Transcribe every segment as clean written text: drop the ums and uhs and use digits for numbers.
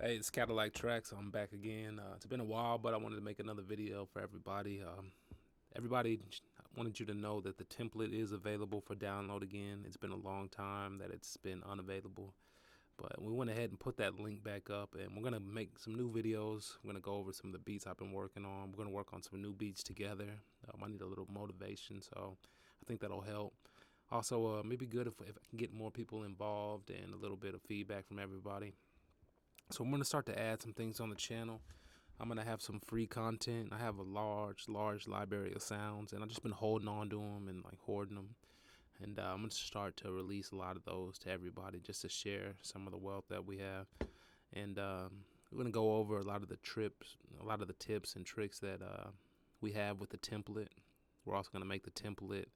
Hey, it's CADILLAKTRACKZ. I'm back again. It's been a while, but I wanted to make another video for everybody. Everybody wanted you to know that the template is available for download again. It's been a long time that it's been unavailable, but we went ahead and put that link back up, and we're gonna make some new videos. We're gonna go over some of the beats I've been working on. We're gonna work on some new beats together. I need a little motivation, so I think that'll help. Also, maybe good if I can get more people involved and a little bit of feedback from everybody. So I'm going to start to add some things on the channel. I'm going to have some free content. I have a large library of sounds, and I've just been holding on to them and like hoarding them. And I'm going to start to release a lot of those to everybody just to share some of the wealth that we have. And we're going to go over a lot of the tips and tricks that we have with the template. We're also going to make the template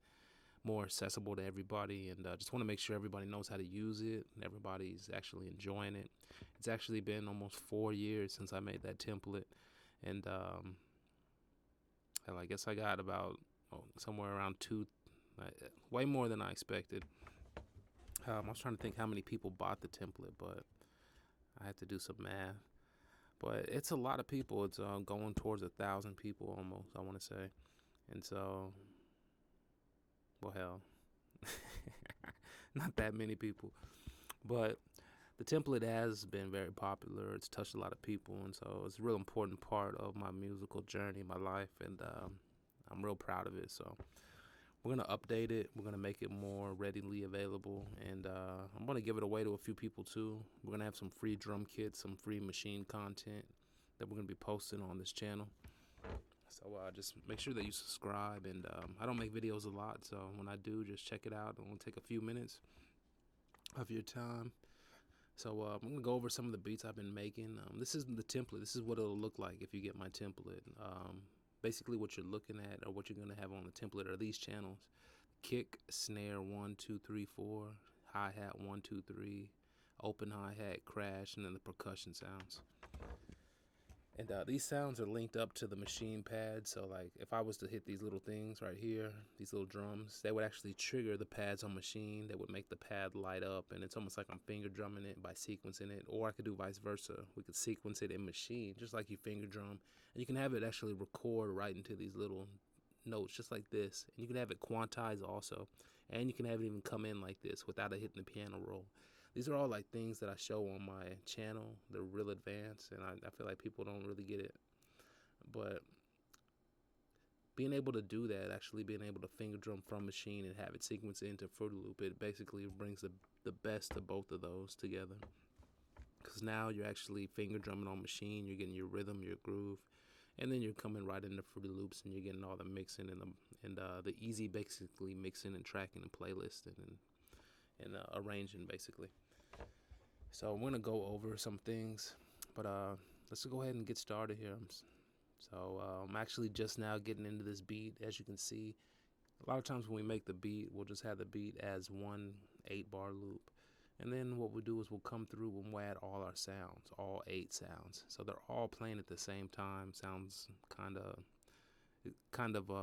more accessible to everybody, and just want to make sure everybody knows how to use it and everybody's actually enjoying it. It's actually been almost 4 years since I made that template, and I guess I got about somewhere around way more than I expected. I was trying to think how many people bought the template, but I had to do some math. But it's a lot of people. It's going towards 1,000 people almost, I want to say. And so, well, hell, not that many people, but the template has been very popular. It's touched a lot of people, and so it's a real important part of my musical journey, my life, and I'm real proud of it. So we're gonna update it. We're gonna make it more readily available, and I'm gonna give it away to a few people too. We're gonna have some free drum kits, some free Maschine content that we're gonna be posting on this channel. So just make sure that you subscribe, and I don't make videos a lot, so when I do, just check it out. It'll take a few minutes of your time. So I'm going to go over some of the beats I've been making. This is the template. This is what it'll look like if you get my template. Basically what you're looking at, or what you're going to have on the template, are these channels: kick, snare 1 2 3 4, hi-hat 1 2 3, open hi-hat, crash, and then the percussion sounds. And these sounds are linked up to the Maschine pad. So like if I was to hit these little things right here, these little drums, they would actually trigger the pads on Maschine. That would make the pad light up, and it's almost like I'm finger drumming it by sequencing it. Or I could do vice versa. We could sequence it in Maschine just like you finger drum, and you can have it actually record right into these little notes just like this. And you can have it quantize also, and you can have it even come in like this without it hitting the piano roll. These are all like things that I show on my channel. They're real advanced, and I feel like people don't really get it. But being able to do that, actually being able to finger drum from Maschine and have it sequence into Fruity Loop, it basically brings the best of both of those together. Because now you're actually finger drumming on Maschine, you're getting your rhythm, your groove, and then you're coming right into Fruity Loops, and you're getting all the mixing and the easy basically mixing and tracking and playlisting and arranging basically. So I'm gonna go over some things, but let's go ahead and get started here. So I'm actually just now getting into this beat. As you can see, a lot of times when we make the beat, we'll just have the beat as one 8-bar loop, and then what we'll do is we'll come through and we'll add all our sounds, all 8 sounds, so they're all playing at the same time. Sounds kind of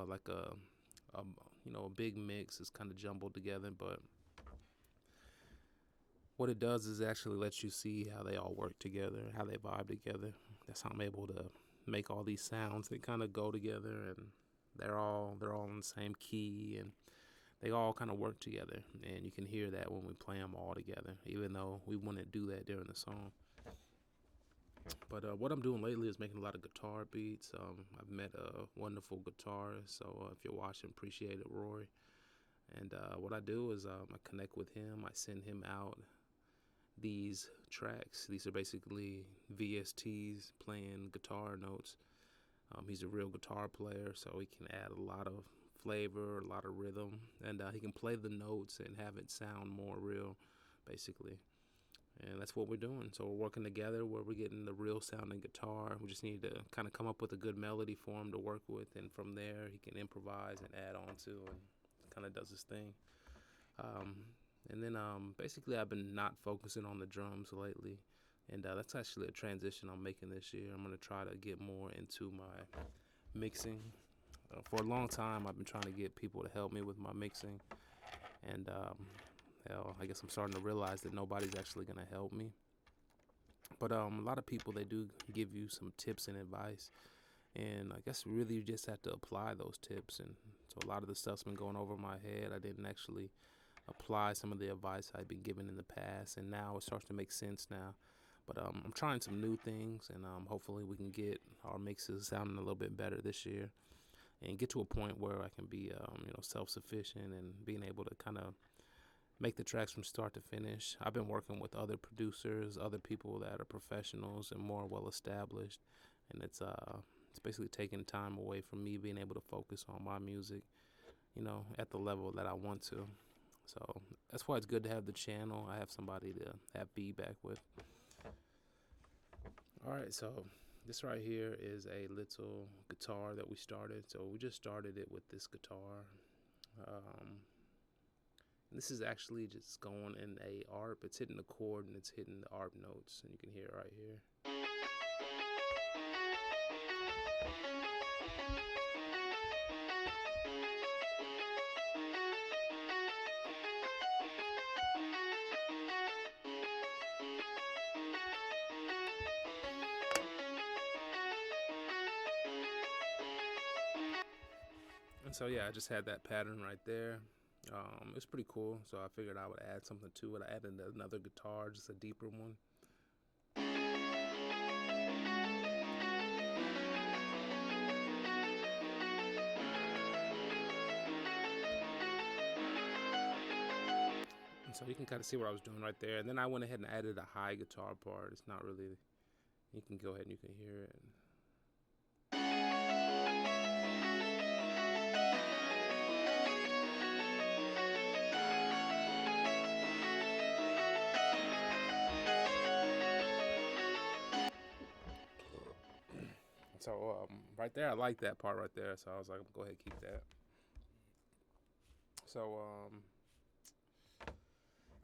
like a a big mix. It's kind of jumbled together, but what it does is it actually lets you see how they all work together, how they vibe together. That's how I'm able to make all these sounds. They kind of go together, and they're all in the same key, and they all kind of work together. And you can hear that when we play them all together, even though we wouldn't do that during the song. But what I'm doing lately is making a lot of guitar beats. I've met a wonderful guitarist, so if you're watching, appreciate it, Rory. And what I do is I connect with him. I send him out these tracks. These are basically VSTs playing guitar notes. He's a real guitar player, so he can add a lot of flavor, a lot of rhythm, and he can play the notes and have it sound more real, basically. And that's what we're doing. So we're working together where we're getting the real sounding guitar. We just need to kind of come up with a good melody for him to work with, and from there he can improvise and add on to, and kind of does his thing. And then basically I've been not focusing on the drums lately, and that's actually a transition I'm making this year. I'm going to try to get more into my mixing. For a long time I've been trying to get people to help me with my mixing, and hell, I guess I'm starting to realize that nobody's actually going to help me. But a lot of people, they do give you some tips and advice, and I guess really you just have to apply those tips. And so a lot of the stuff's been going over my head. I didn't actually apply some of the advice I'd been given in the past, and now it starts to make sense now. But I'm trying some new things, and hopefully we can get our mixes sounding a little bit better this year, and get to a point where I can be self-sufficient and being able to kind of make the tracks from start to finish. I've been working with other producers, other people that are professionals and more well established, and it's basically taking time away from me being able to focus on my music, at the level that I want to. So that's why it's good to have the channel. I have somebody to have feedback with. All right, so this right here is a little guitar that we started. So we just started it with this guitar. This is actually just going in a ARP. It's hitting the chord and it's hitting the ARP notes, and you can hear it right here. And so yeah, I just had that pattern right there. It's pretty cool, so I figured I would add something to it. I added another guitar, just a deeper one. And so you can kind of see what I was doing right there. And then I went ahead and added a high guitar part. It's not really, you can go ahead and you can hear it. So right there, I like that part right there. So I was like, I'm gonna go ahead and keep that. So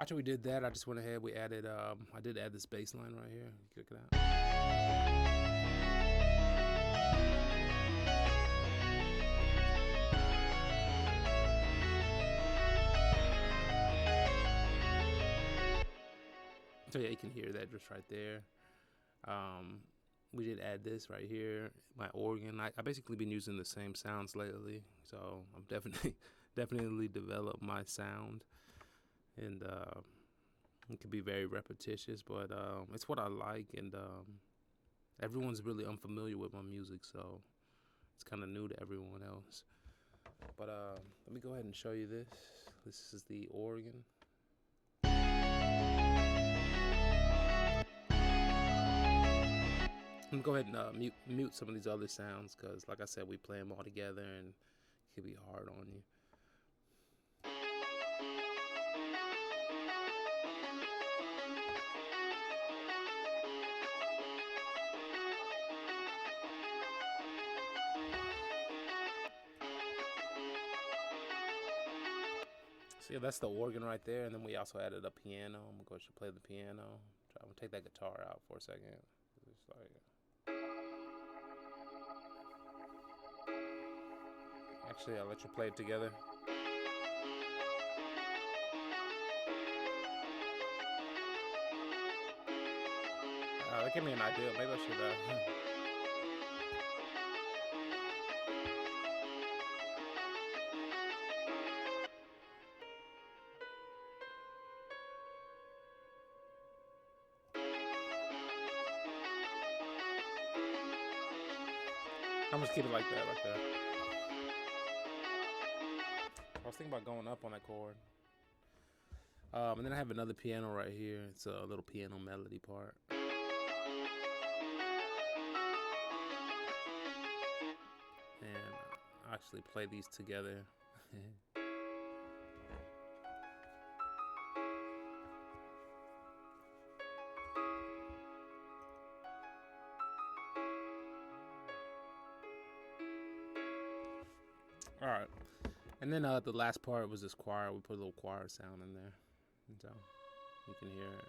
after we did that, I just went ahead. We added. I did add this bass line right here. Check it out. So yeah, you can hear that just right there. We did add this right here, my organ. I basically been using the same sounds lately, so I'm definitely developed my sound, and it can be very repetitious, but it's what I like, and everyone's really unfamiliar with my music, so it's kind of new to everyone else. But let me go ahead and show you this. This is the organ. I'm gonna go ahead and mute some of these other sounds, because like I said, we play them all together and it can be hard on you. So yeah, that's the organ right there, and then we also added a piano. I'm gonna go ahead and play the piano. I'm gonna take that guitar out for a second. It's like, actually, I'll let you play it together. That gave me an idea. Maybe I should. I'm just keep it like that right there. I was thinking about going up on that chord. And then I have another piano right here. It's a little piano melody part. And I actually play these together. All right. And then the last part was this choir. We put a little choir sound in there. And so you can hear it.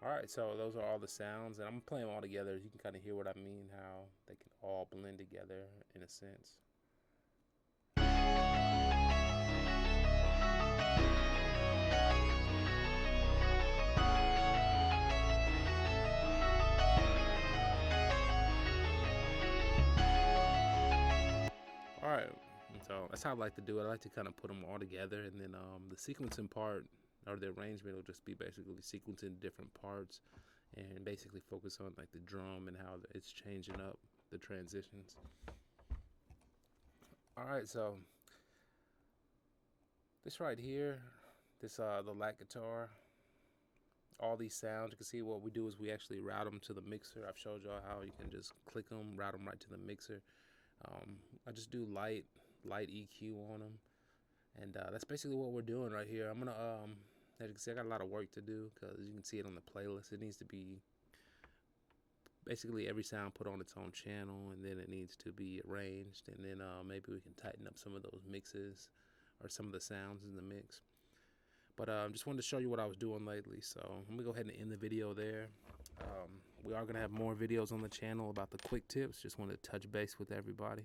All right, so those are all the sounds, and I'm playing them all together. You can kind of hear what I mean, how they can all blend together in a sense. All right, so that's how I like to do it. I like to kind of put them all together, and then the sequencing part or the arrangement will just be basically sequencing different parts, and basically focus on like the drum and how it's changing up the transitions. All right, so this right here, this the LAC guitar, all these sounds, you can see what we do is we actually route them to the mixer. I've showed y'all how you can just click them, route them right to the mixer. I just do light EQ on them, and that's basically what we're doing right here. I'm gonna as you can see, I got a lot of work to do because you can see it on the playlist. It needs to be basically every sound put on its own channel, and then it needs to be arranged, and then maybe we can tighten up some of those mixes or some of the sounds in the mix. But just wanted to show you what I was doing lately, so I'm gonna go ahead and end the video there. We are gonna have more videos on the channel about the quick tips. Just wanted to touch base with everybody,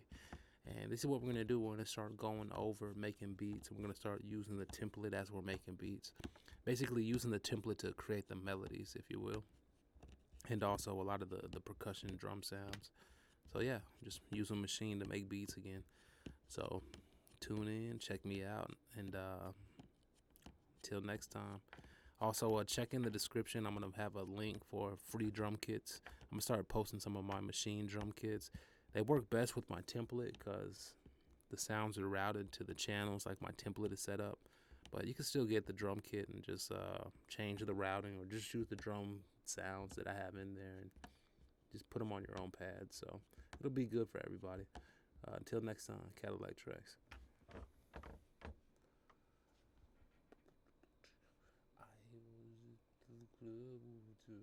and this is what we're gonna do. We're gonna start going over making beats, and we're gonna start using the template as we're making beats, basically using the template to create the melodies, if you will, and also a lot of the percussion drum sounds. So yeah, just using Maschine to make beats again. So tune in, check me out, and till next time. Also, check in the description. I'm going to have a link for free drum kits. I'm going to start posting some of my Maschine drum kits. They work best with my template because the sounds are routed to the channels like my template is set up. But you can still get the drum kit and just change the routing or just use the drum sounds that I have in there and just put them on your own pad. So it'll be good for everybody. Until next time, CADILLAKTRACKZ. I was the club to